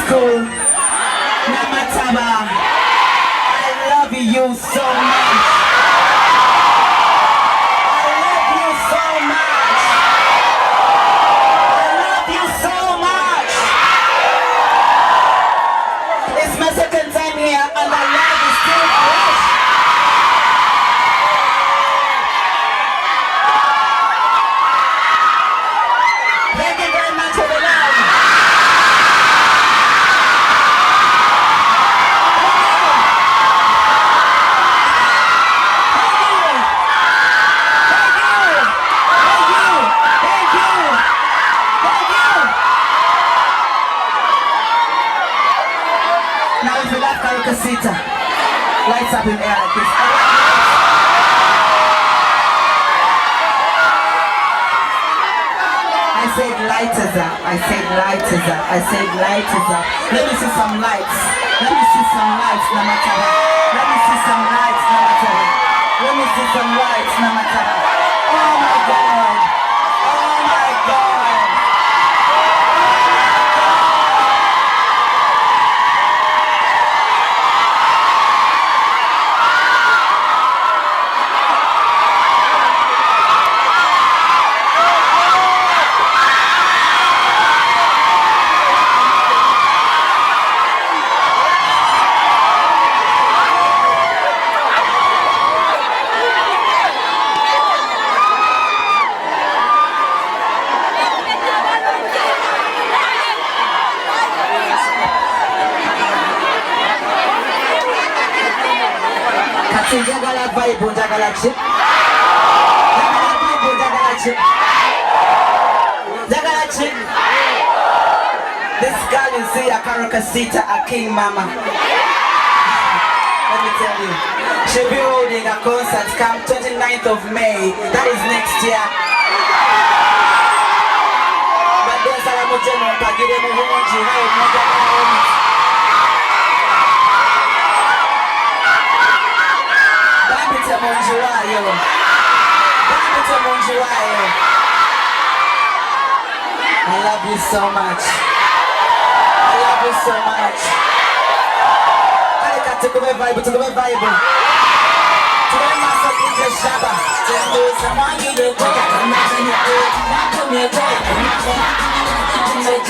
school. Namataba. I love you so much. I love you so much. I love you so much. It's my second time here and the love is still fresh. Thank you very much for the love. Now if you love Karukasita, lights up in air like this. I said lighters up, I said lighters up, I said lighters up. Let me see some lights. Let me see some lights, Namataba. Let me see some lights, Namataba. Let me see some lights, Namataba. Oh my God. Oh my God. Jagala vibe, jagala chip. Jagala vibe, jagala chip. Jagala chip. This girl you see, a Karukasita, a king mama. Let me tell you, she'll be holding a concert come 29th of May. That is next year. But there's a mujemo pagire muhunji hayo moja na I love you so much. I love you so much. Kaleka tukume vibe, tukume vibe. Tukume maso kike shaba. Tengo samani de koya, imagine it. Nakume koya, imagine it.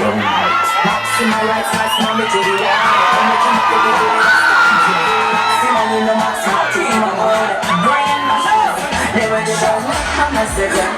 Maximum rights, maximum material. See my in the maximum team, I'm on it. Brain, Listen,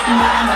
Imara